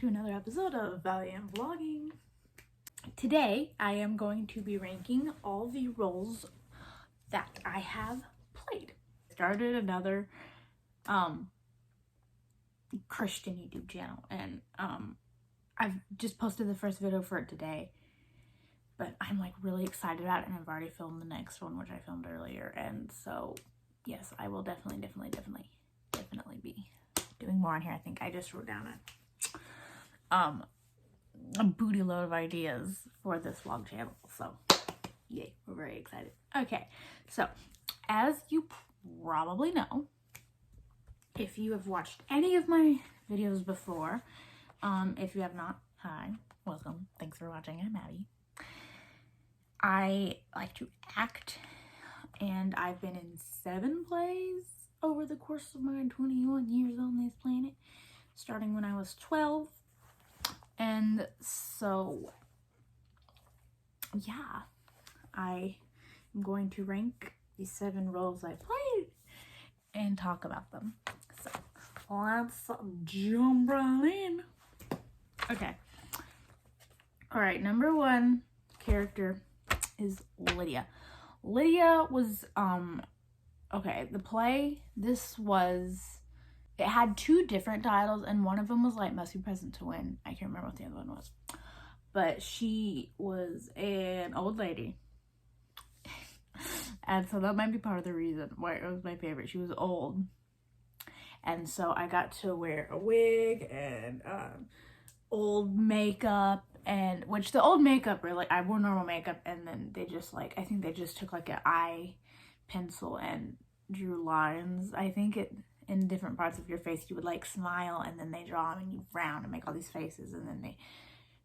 to another episode of Valiant Vlogging. Today, I am going to be ranking all the roles that I have played. Started another Christian YouTube channel, and I've just posted the first video for it today, but I'm like really excited about it, and I've already filmed the next one, which I filmed earlier, and so yes, I will definitely be doing more on here. I think I just wrote down a booty load of ideas for this vlog channel, so yay, we're very excited. Okay, so as you probably know, if you have watched any of my videos before, if you have not, hi, welcome, thanks for watching, I'm Abby. I like to act, and I've been in 7 plays over the course of my 21 years on this planet, starting when I was 12. And so, yeah, I am going to rank the 7 roles I played and talk about them. So, let's jump right in. Okay. Alright, number 1 character is Lydia. Lydia was, okay, the play, it had 2 different titles, and one of them was like Must Be Present to Win. I can't remember what the other one was. But she was an old lady. And so that might be part of the reason why it was my favorite. She was old. And so I got to wear a wig and old makeup, and which the old makeup really, I wore normal makeup, and then they just like, I think they just took like an eye pencil and drew lines. I think in different parts of your face you would like smile, and then they draw them and you frown and make all these faces, and then they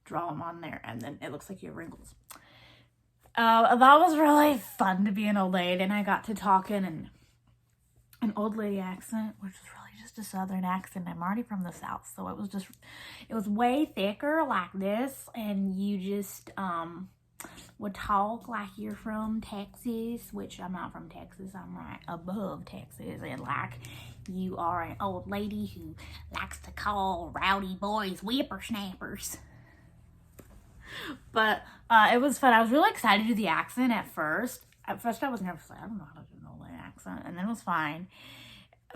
draw them on there, and then it looks like you have wrinkles. That was really fun to be an old lady, and I got to talk in an old lady accent, which was really just a southern accent. I'm already from the south, so it was way thicker like this, and you just would talk like you're from Texas, which I'm not from Texas, I'm right above Texas, and like you are an old lady who likes to call rowdy boys whippersnappers. But it was fun. I was really excited to do the accent at first. At first I was nervous, like, I don't know how to do an old lady accent, and then it was fine.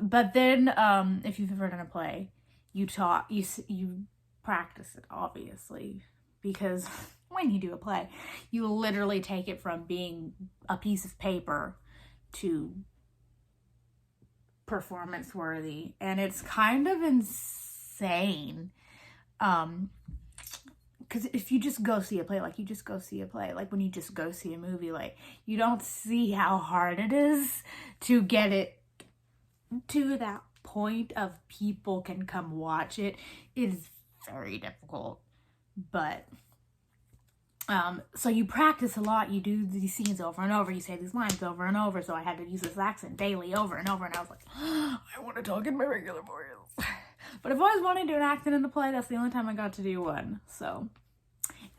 But then if you've ever done a play, you practice it, obviously, because when you do a play, you literally take it from being a piece of paper to performance worthy, and it's kind of insane. Because if you just go see a play, like when you just go see a movie, like you don't see how hard it is to get it to that point of people can come watch it. It is very difficult, but so you practice a lot, you do these scenes over and over, you say these lines over and over, so I had to use this accent daily over and over, and I was like, I want to talk in my regular voice. But I've always wanted to do an accent in the play. That's the only time I got to do one. So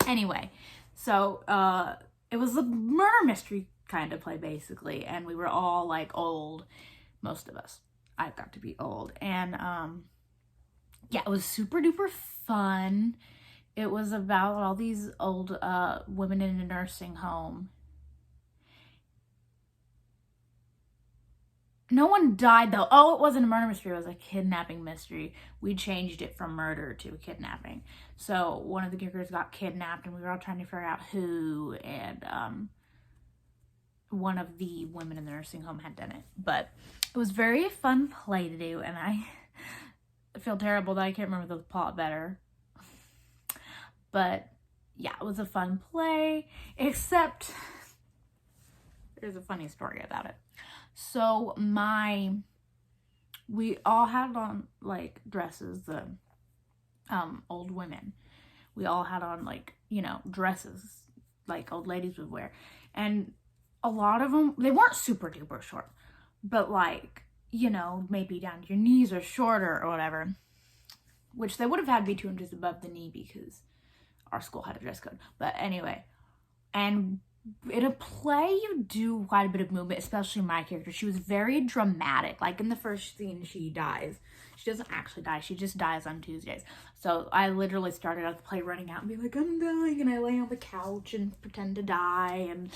anyway, so it was a murder mystery kind of play, basically, and we were all like old, most of us. I got to be old, and yeah, it was super duper fun. It was about all these old women in a nursing home. No one died, though. Oh, it wasn't a murder mystery. It was a kidnapping mystery. We changed it from murder to kidnapping. So one of the characters got kidnapped, and we were all trying to figure out who, and one of the women in the nursing home had done it. But it was very fun play to do, and I feel terrible that I can't remember the plot better. But yeah, it was a fun play, except there's a funny story about it. So we all had on like dresses, the old women. We all had on like, dresses like old ladies would wear. And a lot of them, they weren't super duper short, but like, maybe down to your knees or shorter or whatever, which they would have had to be 2 inches above the knee because our school had a dress code. But anyway, and in a play, you do quite a bit of movement, especially my character. She was very dramatic. Like in the first scene, she dies. She doesn't actually die. She just dies on Tuesdays. So I literally started out the play running out and be like, I'm dying. And I lay on the couch and pretend to die. And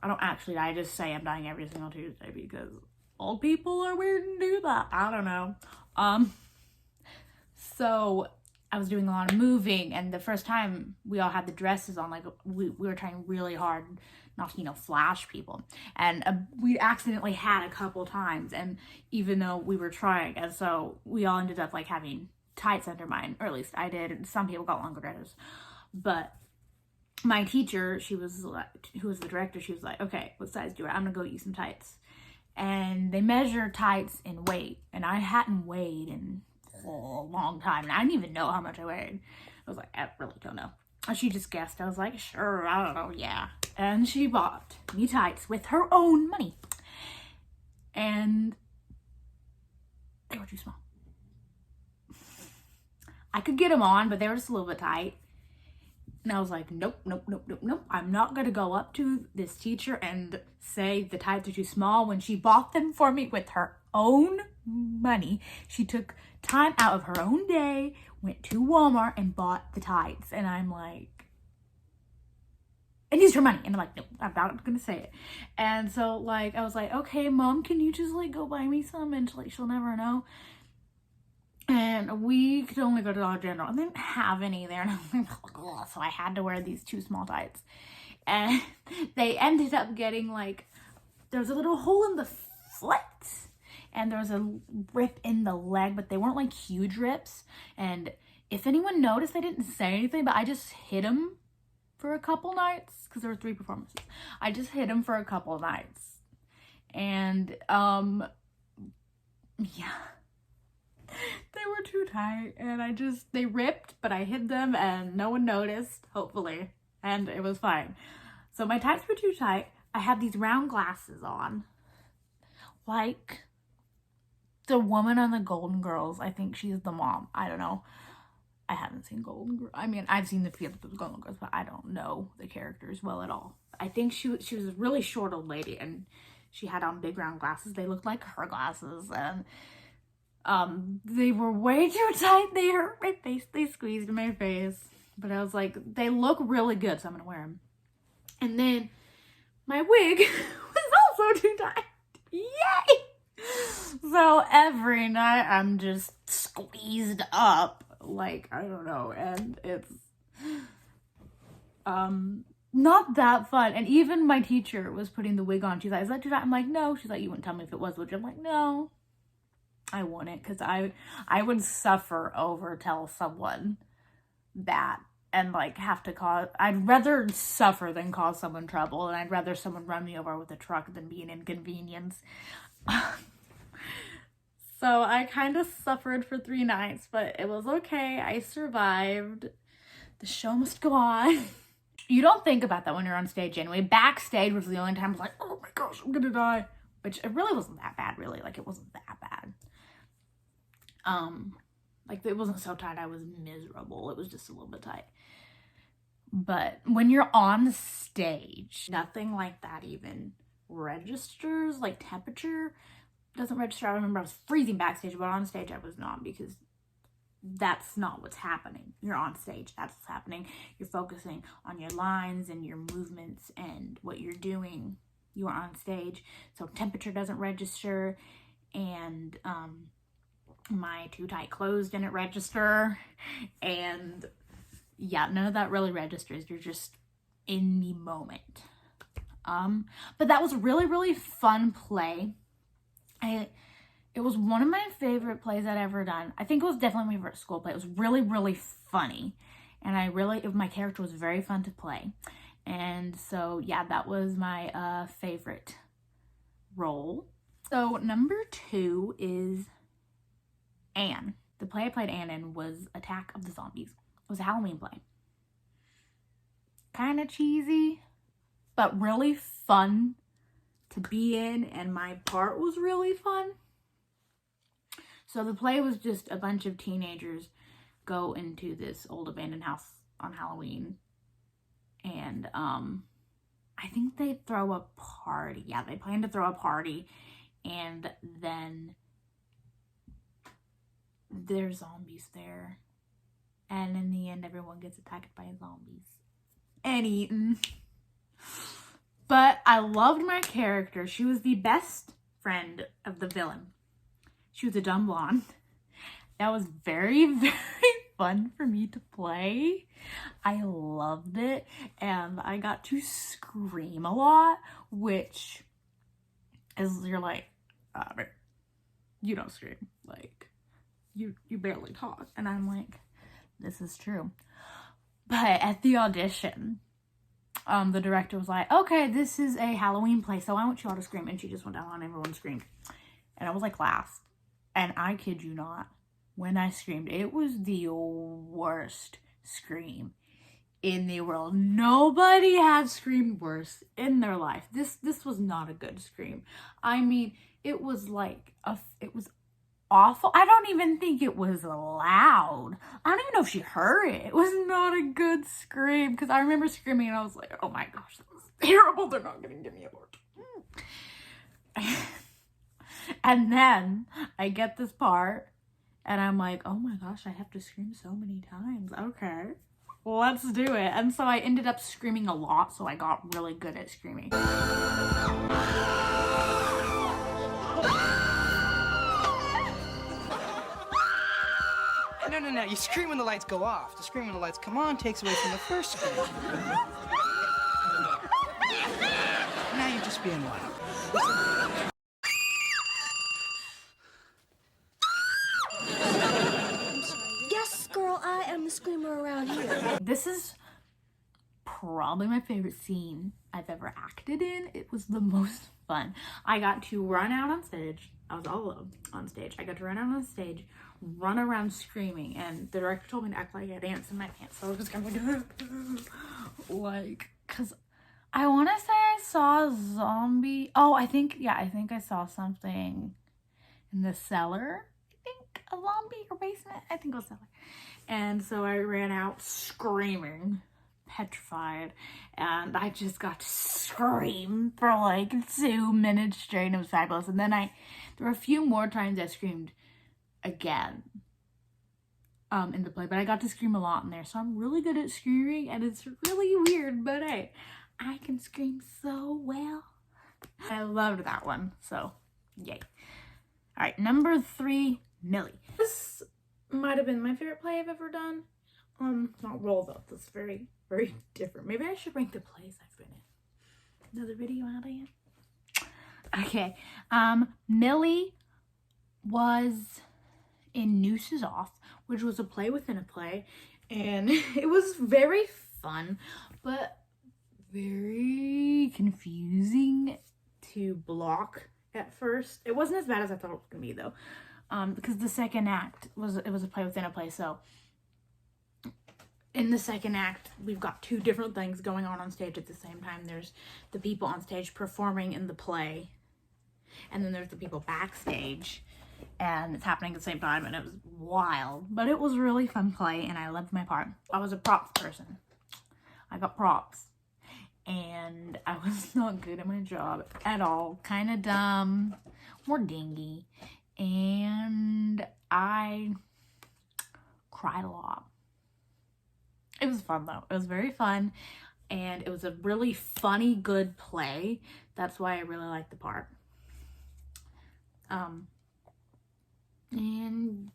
I don't actually die. I just say I'm dying every single Tuesday because old people are weird and do that. I don't know. So I was doing a lot of moving, and the first time we all had the dresses on, like we were trying really hard not to, flash people. And we accidentally had a couple times, and even though we were trying, and so we all ended up like having tights under mine, or at least I did, and some people got longer dresses. But my teacher, who was the director, she was like, okay, what size do you want? I'm gonna go get you some tights. And they measure tights in weight, and I hadn't weighed in a long time, and I didn't even know how much I weighed. I was like, I really don't know. She just guessed. I was like, sure, I don't know, yeah. And she bought me tights with her own money, and they were too small. I could get them on, but they were just a little bit tight. And I was like, nope. I'm not going to go up to this teacher and say the tights are too small when she bought them for me with her own money. She took time out of her own day, went to Walmart and bought the tights. And I'm like, and used her money. And I'm like, nope, I'm not going to say it. And so like, I was like, okay, Mom, can you just like go buy me some? And like, she'll never know. And we could only go to Dollar General. I didn't have any there. And I was like, oh, so I had to wear these too small tights. And they ended up getting like, there was a little hole in the foot. And there was a rip in the leg. But they weren't like huge rips. And if anyone noticed, I didn't say anything. But I just hid them for a couple nights. Because there were 3 performances. I just hid them for a couple nights. And, yeah. They were too tight, and they ripped, but I hid them, and no one noticed, hopefully, and it was fine. So my tights were too tight. I had these round glasses on, like the woman on the Golden Girls. I think she's the mom. I don't know. I haven't seen Golden Girls. I mean, I've seen the field of the Golden Girls, but I don't know the characters well at all. I think she was a really short old lady, and she had on big round glasses. They looked like her glasses, and they were way too tight. They hurt my face. They squeezed my face. But I was like, they look really good, so I'm gonna wear them. And then my wig was also too tight. Yay! So every night I'm just squeezed up. Like, I don't know. And it's not that fun. And even my teacher was putting the wig on. She's like, is that too tight? I'm like, no. She's like, you wouldn't tell me if it was, would you? I'm like, no. I wouldn't, because I would suffer over tell someone that and like have to I'd rather suffer than cause someone trouble, and I'd rather someone run me over with a truck than be an inconvenience. So I kind of suffered for 3 nights, but it was okay. I survived. The show must go on. You don't think about that when you're on stage anyway. Backstage was the only time I was like, oh my gosh, I'm gonna die. Which it really wasn't that bad, really. Like, it wasn't that bad. Like, it wasn't so tight I was miserable. It was just a little bit tight. But when you're on stage, nothing like that even registers. Like, temperature doesn't register. I remember I was freezing backstage, but on stage I was not, because that's not what's happening. You're on stage. That's what's happening. You're focusing on your lines and your movements and what you're doing. You are on stage. So temperature doesn't register. And, my too tight clothes didn't register, and yeah, none of that really registers. You're just in the moment. But that was really, really fun play. It was one of my favorite plays I'd ever done. I think it was definitely my favorite school play. It was really, really funny, and my character was very fun to play. And so yeah, that was my favorite role. So number 2 is Anne. The play I played Anne in was Attack of the Zombies. It was a Halloween play. Kind of cheesy, but really fun to be in, and my part was really fun. So the play was just a bunch of teenagers go into this old abandoned house on Halloween, and I think they throw a party. Yeah, they plan to throw a party, and then there's zombies there. And in the end, everyone gets attacked by zombies and eaten. But I loved my character. She was the best friend of the villain. She was a dumb blonde. That was very, very fun for me to play. I loved it. And I got to scream a lot, which is, you're like, you don't scream. Like, you barely talk. And I'm like, this is true. But at the audition, the director was like, okay, this is a Halloween play, so I want you all to scream. And she just went down and everyone screamed. And I was like last. And I kid you not, when I screamed, it was the worst scream in the world. Nobody has screamed worse in their life. This was not a good scream. I mean, it was like, it was awful. I don't even think it was loud. I don't even know if she heard it. It was not a good scream, because I remember screaming and I was like, oh my gosh, that was terrible. They're not gonna give me a award. And then I get this part and I'm like, oh my gosh, I have to scream so many times. Okay, let's do it. And so I ended up screaming a lot, so I got really good at screaming. No, you scream when the lights go off. To scream when the lights come on takes away from the first scream. Now you're just being loud. Yes, girl, I am the screamer around here. This is probably my favorite scene I've ever acted in. It was the most fun. I got to run out on stage. I was all alone on stage. I got to run out on stage, run around screaming, and the director told me to act like I danced in my pants. So I was just kind of like, cause I want to say I saw a zombie. Oh, I think I saw something in the cellar. I think a zombie or basement. I think it was cellar. And so I ran out screaming, petrified, and I just got to scream for like 2 minutes straight. It was fabulous. And then there were a few more times I screamed again in the play, but I got to scream a lot in there, so I'm really good at screaming, and it's really weird, but hey, I can scream so well. I loved that one, so yay. All right, number 3, Millie. This might have been my favorite play I've ever done. Not role though. That's very, very different. Maybe I should rank the plays I've been in. Another video idea. Okay, Millie was in Nooses Off, which was a play within a play, and it was very fun, but very confusing to block at first. It wasn't as bad as I thought it was gonna be though, because the second act was a play within a play. So in the second act, we've got 2 different things going on stage at the same time. There's the people on stage performing in the play, and then there's the people backstage, and it's happening at the same time, and it was wild, but it was really fun play, and I loved my part. I was a props person. I got props, and I was not good at my job at all. Kind of dumb, more dingy, and I cried a lot. It was fun though. It was very fun, and it was a really funny, good play. That's why I really liked the part. And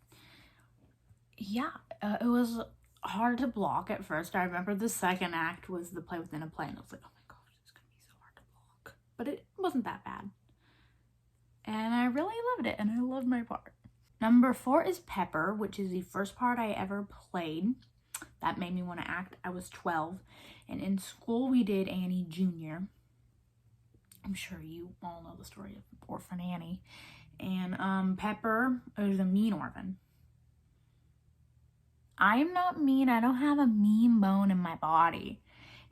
yeah, it was hard to block at first. I remember the second act was the play within a play, and I was like, oh my gosh, it's gonna be so hard to block. But it wasn't that bad. And I really loved it, and I loved my part. Number 4 is Pepper, which is the first part I ever played. That made me want to act. I was 12, and in school we did Annie Jr. I'm sure you all know the story of Orphan Annie. And Pepper is a mean orphan. I am not mean. I don't have a mean bone in my body.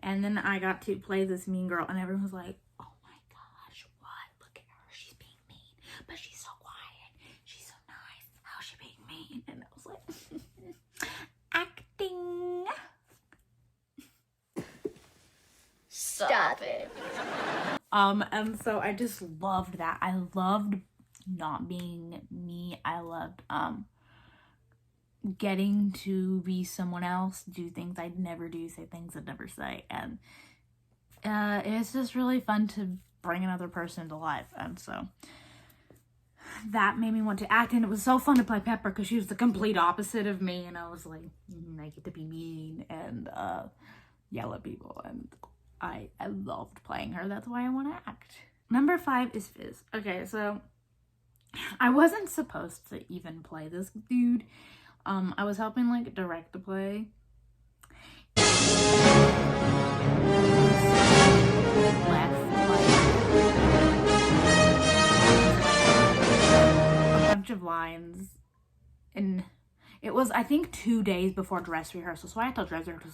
And then I got to play this mean girl, and everyone was like, oh my gosh, what? Look at her. She's being mean, but she's so quiet. She's so nice. How's she being mean? And I was like, acting. Stop it. And so I just loved that. I loved not being me. I loved getting to be someone else, do things I'd never do, say things I'd never say, and it's just really fun to bring another person to life. And so that made me want to act, and it was so fun to play Pepper because she was the complete opposite of me, and I was like, I get to be mean and yell at people, and I loved playing her. That's why I want to act. Number 5 is Fizz. Okay, so I wasn't supposed to even play this dude. I was helping like direct the play. A bunch of lines, and it was, I think, 2 days before dress rehearsal, so I had to dress rehearsal.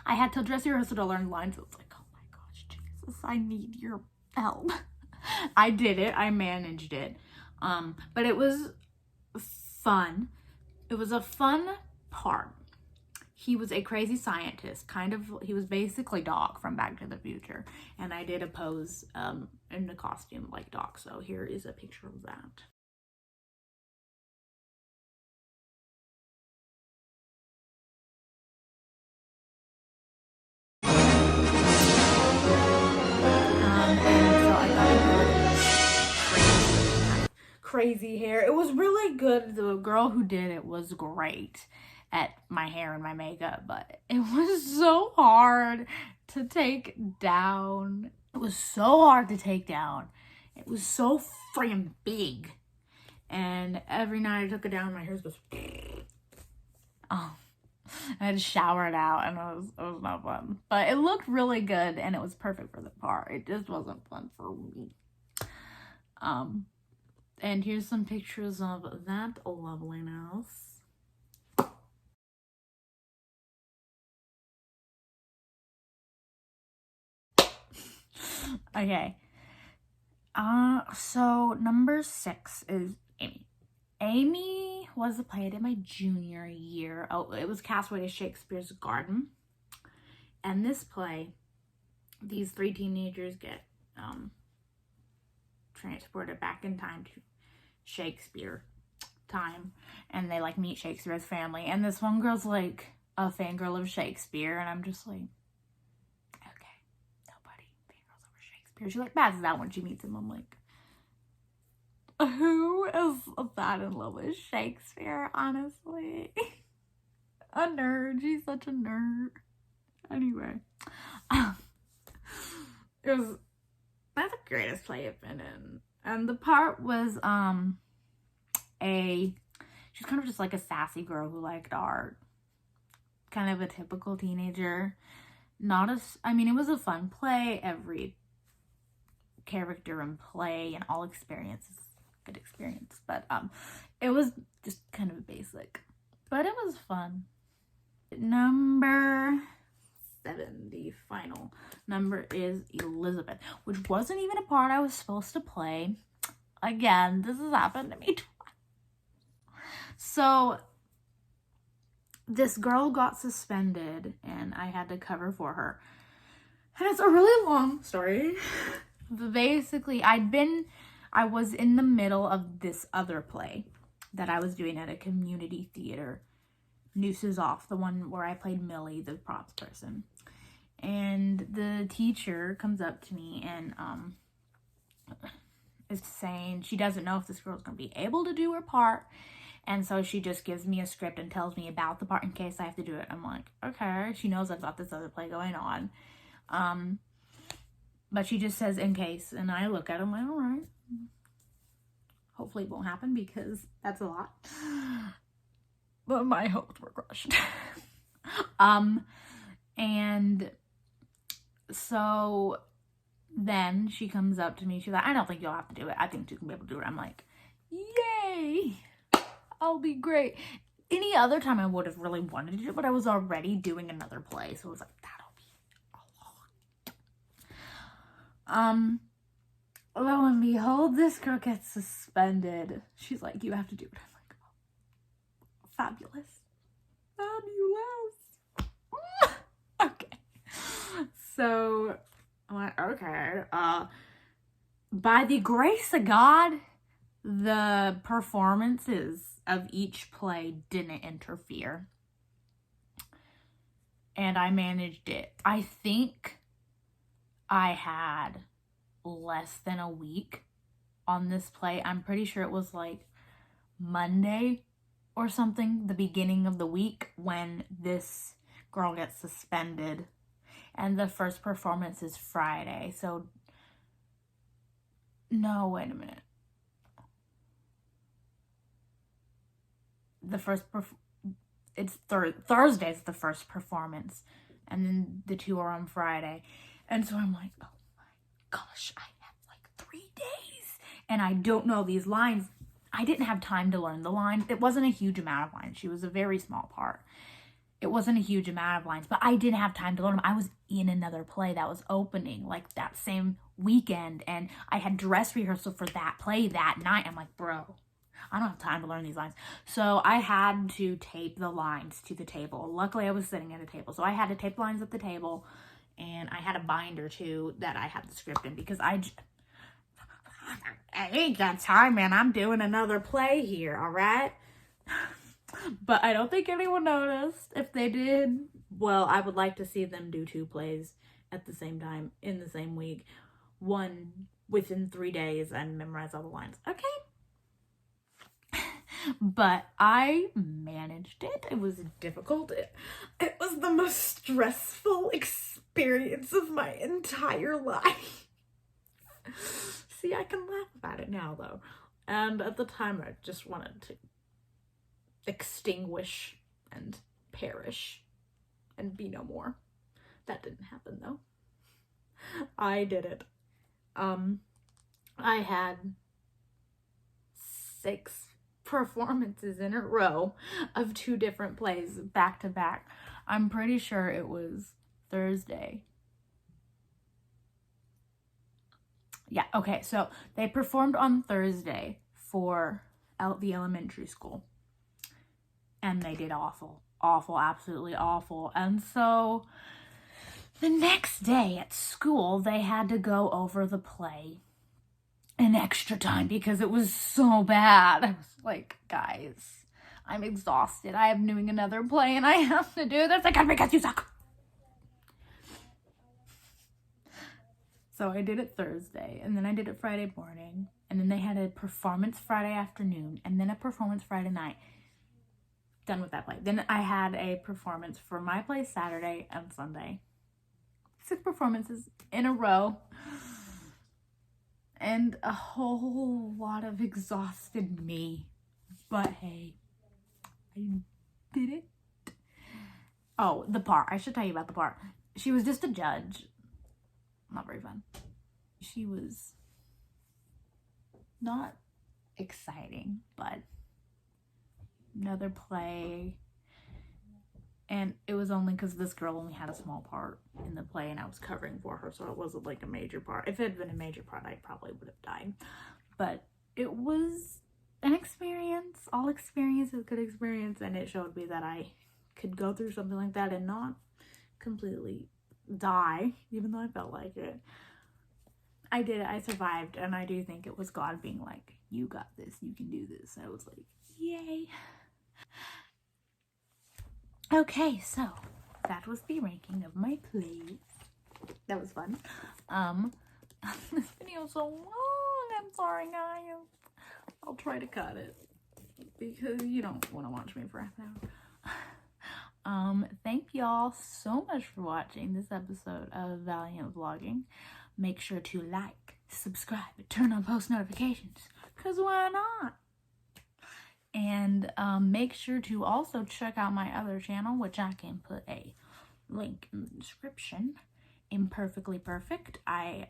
I had to dress rehearsal to learn lines. It was like, oh my gosh, Jesus, I need your help. I did it. I managed it. But it was fun. It was a fun part. He was a crazy scientist, he was basically Doc from Back to the Future. And I did a pose in the costume like Doc. So here is a picture of that. Crazy hair. It was really good. The girl who did it was great at my hair and my makeup, but it was so hard to take down. It was so hard to take down. It was so freaking big. And every night I took it down, my hair goes, oh, I had to shower it out, and it was not fun. But it looked really good, and it was perfect for the part. It just wasn't fun for me. And here's some pictures of that loveliness. Okay. So number 6 is Amy. Amy was a play I did my junior year. Oh, it was Castaway to Shakespeare's Garden. And this play, these 3 teenagers get transported back in time to Shakespeare time, and they like meet Shakespeare's family, and this one girl's like a fangirl of Shakespeare, and I'm just like, okay, nobody fangirls over Shakespeare. She like passes out when she meets him. I'm like, who is that in love with Shakespeare, honestly? A nerd. She's such a nerd. Anyway, that's the greatest play I've been in. And the part was, she's kind of just like a sassy girl who liked art. Kind of a typical teenager. I mean, it was a fun play. Every character and play and all experiences, good experience. But, it was just kind of basic. But it was fun. Number 7, the final number, is Elizabeth, which wasn't even a part I was supposed to play. Again, this has happened to me twice. So this girl got suspended and I had to cover for her. And it's a really long story. But basically, I was in the middle of this other play that I was doing at a community theater. Nooses Off, the one where I played Millie, the props person. And the teacher comes up to me and is saying she doesn't know if this girl's going to be able to do her part. And so she just gives me a script and tells me about the part in case I have to do it. I'm like, okay. She knows I've got this other play going on. But she just says in case. And I look at it, I'm like, all right. Hopefully it won't happen because that's a lot. But my hopes were crushed. And so then she comes up to me. She's like, I don't think you'll have to do it. I think you can be able to do it. I'm like, yay, I'll be great. Any other time I would have really wanted to do it, but I was already doing another play. So I was like, that'll be a lot. Lo and behold, this girl gets suspended. She's like, you have to do it. I'm like, oh, fabulous. Fabulous. Okay. So I'm like, okay. By the grace of God, the performances of each play didn't interfere. And I managed it. I think I had less than a week on this play. I'm pretty sure it was like Monday or something, the beginning of the week, when this girl gets suspended. And the first performance is Friday. So, no, wait a minute. It's Thursday's the first performance. And then the two are on Friday. And so I'm like, oh my gosh, I have like 3 days. And I don't know these lines. I didn't have time to learn the lines. It wasn't a huge amount of lines. She was a very small part. It wasn't a huge amount of lines, but I didn't have time to learn them. I was in another play that was opening like that same weekend, and I had dress rehearsal for that play that night. I'm like, bro, I don't have time to learn these lines. So I had to tape the lines to the table. Luckily, I was sitting at a table, so I had to tape the lines at the table, and I had a binder too that I had the script in, because I ain't got time, man. I'm doing another play here, all right? But I don't think anyone noticed. If they did, well, I would like to see them do 2 plays at the same time in the same week. One within 3 days and memorize all the lines. Okay? But I managed it. It was difficult. It was the most stressful experience of my entire life. See, I can laugh about it now, though. And at the time, I just wanted to extinguish and perish and be no more. That didn't happen, though. I did it. I had 6 performances in a row of 2 different plays back to back. I'm pretty sure it was Thursday. Yeah, okay, so they performed on Thursday for the elementary school. And they did awful, absolutely awful. And so the next day at school, they had to go over the play an extra time because it was so bad. I was like, guys, I'm exhausted. I am doing another play and I have to do this again because you suck. So I did it Thursday, and then I did it Friday morning, and then they had a performance Friday afternoon, and then a performance Friday night. Done with that play. Then I had a performance for my play Saturday and Sunday. 6 performances in a row. And a whole lot of exhausted me. But hey, I did it. Oh, the part. I should tell you about the part. She was just a judge. Not very fun. She was not exciting, but another play. And it was only because this girl only had a small part in the play and I was covering for her, so it wasn't like a major part. If it had been a major part, I probably would have died. But it was an experience. All experience is good experience, and it showed me that I could go through something like that and not completely die, even though I felt like it. I did it. I survived, and I do think it was God being like, you got this, you can do this. I was like, yay. Okay, so that was the ranking of my plays. That was fun. This video's so long. I'm sorry, guys. I'll try to cut it because you don't want to watch me for half an hour. Thank y'all so much for watching this episode of Valiant Vlogging. Make sure to like, subscribe, and turn on post notifications, because why not? And make sure to also check out my other channel, which I can put a link in the description. Imperfectly Perfect. I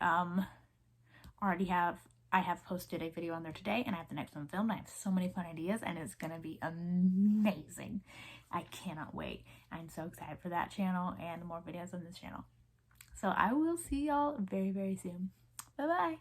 have posted a video on there today, and I have the next one filmed. I have so many fun ideas, and it's gonna be amazing. I cannot wait. I'm so excited for that channel and more videos on this channel. So I will see y'all very, very soon. Bye-bye.